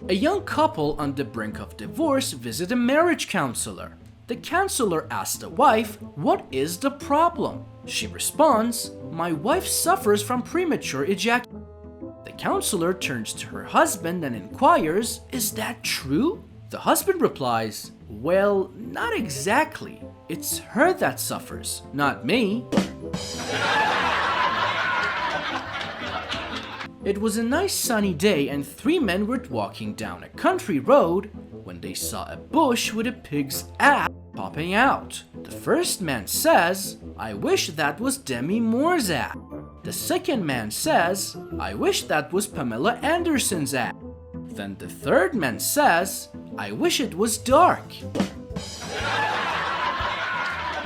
A young couple on the brink of divorce visit a marriage counselor. The counselor asks the wife, "What is the problem?" She responds, "My wife suffers from premature ejaculation." The counselor turns to her husband and inquires, "Is that true?" The husband replies, "Well, not exactly. It's her that suffers, not me." It was a nice sunny day and three men were walking down a country road when they saw a bush with a pig's ass popping out. The first man says, "I wish that was Demi Moore's ass." The second man says, "I wish that was Pamela Anderson's ass." Then the third man says, "I wish it was dark."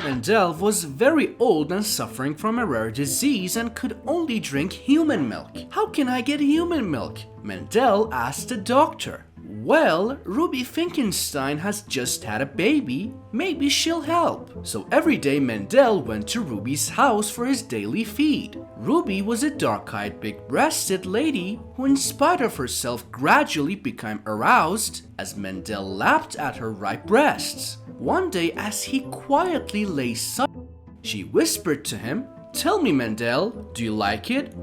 Mendel was very old and suffering from a rare disease and could only drink human milk. "How can I get human milk?" Mendel asked the doctor. "Well, Ruby Finkenstein has just had a baby. Maybe she'll help." So every day Mendel went to Ruby's house for his daily feed. Ruby was a dark-eyed, big-breasted lady who in spite of herself gradually became aroused as Mendel lapped at her ripe breasts. One day as he quietly lay silent, she whispered to him, "Tell me, Mendel, do you like it?"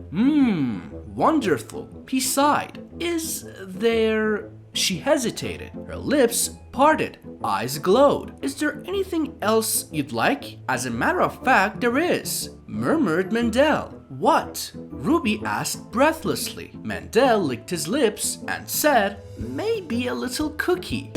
Wonderful." He sighed. "Is there..." She hesitated. Her lips parted. Eyes glowed. "Is there anything else you'd like?" "As a matter of fact, there is," murmured Mendel. "What?" Ruby asked breathlessly. Mendel licked his lips and said, "Maybe a little cookie."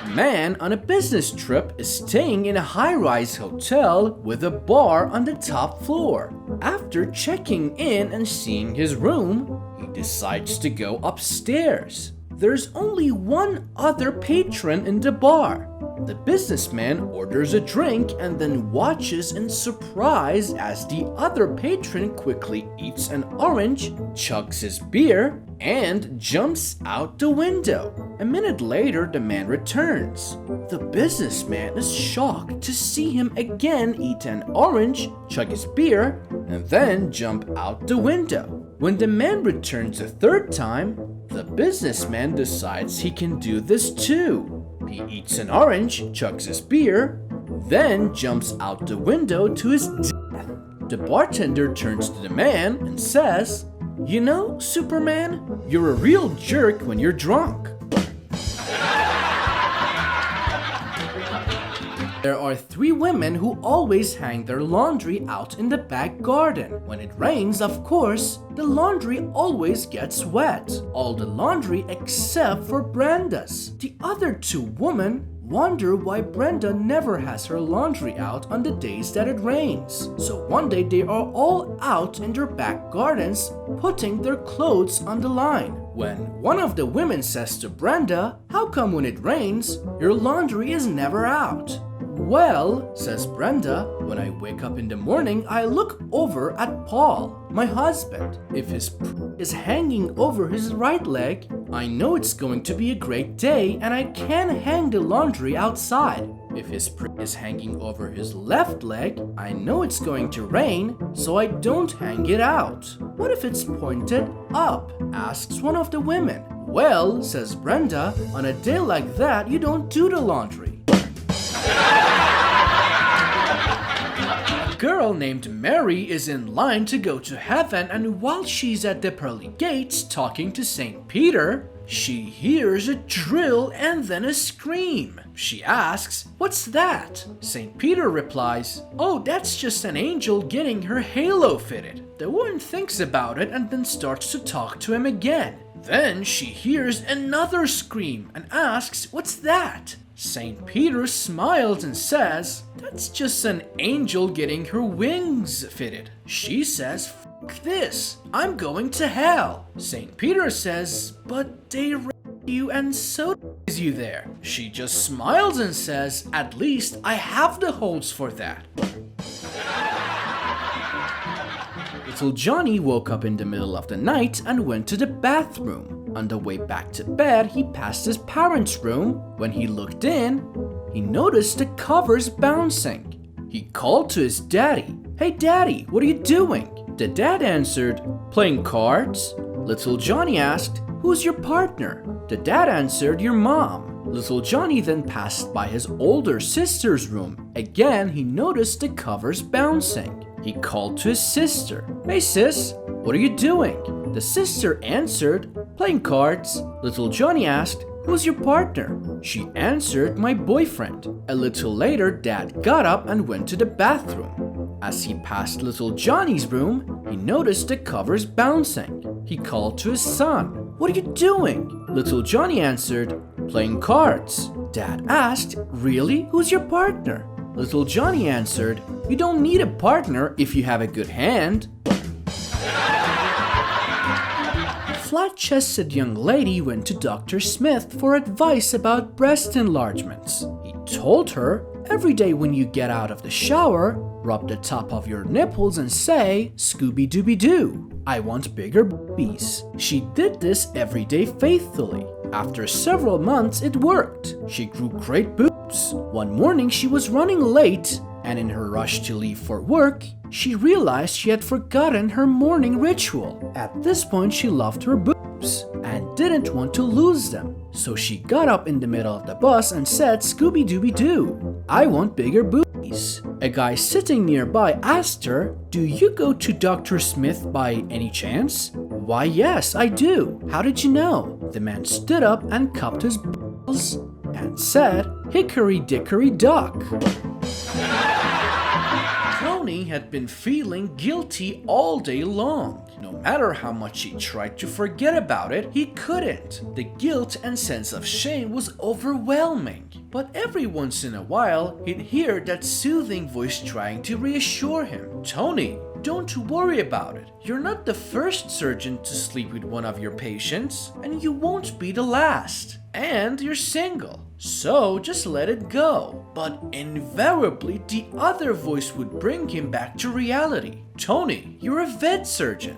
A man on a business trip is staying in a high-rise hotel with a bar on the top floor. After checking in and seeing his room, he decides to go upstairs. There's only one other patron in the bar. The businessman orders a drink and then watches in surprise as the other patron quickly eats an orange, chugs his beer, and jumps out the window. A minute later, the man returns. The businessman is shocked to see him again eat an orange, chug his beer, and then jump out the window. When the man returns a third time, the businessman decides he can do this too. He eats an orange, chugs his beer, then jumps out the window to his death. The bartender turns to the man and says, "You know, Superman, you're a real jerk when you're drunk." There are three women who always hang their laundry out in the back garden. When it rains, of course, the laundry always gets wet. All the laundry except for Brenda's. The other two women wonder why Brenda never has her laundry out on the days that it rains. So one day they are all out in their back gardens putting their clothes on the line. When one of the women says to Brenda, "How come when it rains, your laundry is never out?" "Well," says Brenda, "when I wake up in the morning, I look over at Paul, my husband. If his is hanging over his right leg, I know it's going to be a great day and I can hang the laundry outside. If his is hanging over his left leg, I know it's going to rain, so I don't hang it out." "What if it's pointed up?" asks one of the women. "Well," says Brenda, "on a day like that, you don't do the laundry." A girl named Mary is in line to go to heaven, and while she's at the pearly gates talking to St. Peter, she hears a drill and then a scream. She asks, "What's that?" St. Peter replies, "Oh, that's just an angel getting her halo fitted." The woman thinks about it and then starts to talk to him again. Then she hears another scream and asks, "What's that?" St. Peter smiles and says, "That's just an angel getting her wings fitted." She says, "F this, I'm going to hell." St. Peter says, "But they raped you and so is you there." She just smiles and says, "At least I have the holes for that." Little Johnny woke up in the middle of the night and went to the bathroom. On the way back to bed, he passed his parents' room. When he looked in, he noticed the covers bouncing. He called to his daddy. "Hey daddy, what are you doing?" The dad answered, "Playing cards." Little Johnny asked, "Who's your partner?" The dad answered, "Your mom." Little Johnny then passed by his older sister's room. Again, he noticed the covers bouncing. He called to his sister, "Hey sis, what are you doing?" The sister answered, "Playing cards." Little Johnny asked, "Who's your partner?" She answered, "My boyfriend." A little later, Dad got up and went to the bathroom. As he passed Little Johnny's room, he noticed the covers bouncing. He called to his son, "What are you doing?" Little Johnny answered, "Playing cards." Dad asked, "Really? Who's your partner?" Little Johnny answered, "You don't need a partner if you have a good hand." Flat-chested young lady went to Dr. Smith for advice about breast enlargements. He told her, "Every day when you get out of the shower, rub the top of your nipples and say, Scooby-Dooby-Doo, I want bigger boobies." She did this every day faithfully. After several months, it worked. She grew great boobs. One morning, she was running late, and in her rush to leave for work, she realized she had forgotten her morning ritual. At this point, she loved her boobs and didn't want to lose them. So she got up in the middle of the bus and said, "Scooby-Dooby-Doo, I want bigger boobies." A guy sitting nearby asked her, "Do you go to Dr. Smith by any chance?" "Why, yes, I do. How did you know?" The man stood up and cupped his balls and said, "Hickory dickory dock." Tony had been feeling guilty all day long. No matter how much he tried to forget about it, he couldn't. The guilt and sense of shame was overwhelming. But every once in a while, he'd hear that soothing voice trying to reassure him. "Tony, don't worry about it. You're not the first surgeon to sleep with one of your patients, and you won't be the last. And you're single, so just let it go." But invariably, the other voice would bring him back to reality. "Tony, you're a vet surgeon."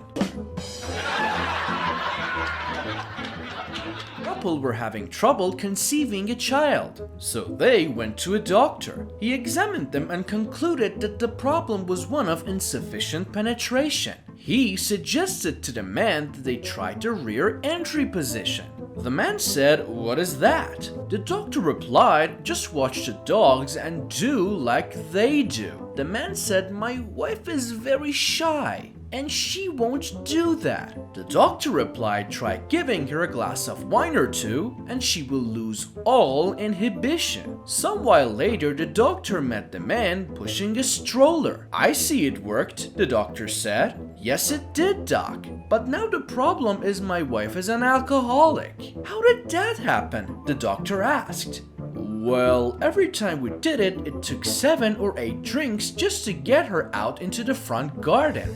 Couple were having trouble conceiving a child, so they went to a doctor. He examined them and concluded that the problem was one of insufficient penetration. He suggested to the man that they try the rear entry position. The man said, "What is that?" The doctor replied, "Just watch the dogs and do like they do." The man said, "My wife is very shy, and she won't do that." The doctor replied, "Try giving her a glass of wine or two, and she will lose all inhibition." Some while later, the doctor met the man pushing a stroller. "I see it worked," the doctor said. "Yes, it did, doc. But now the problem is my wife is an alcoholic." "How did that happen?" the doctor asked. "Well, every time we did it, it took 7 or 8 drinks just to get her out into the front garden."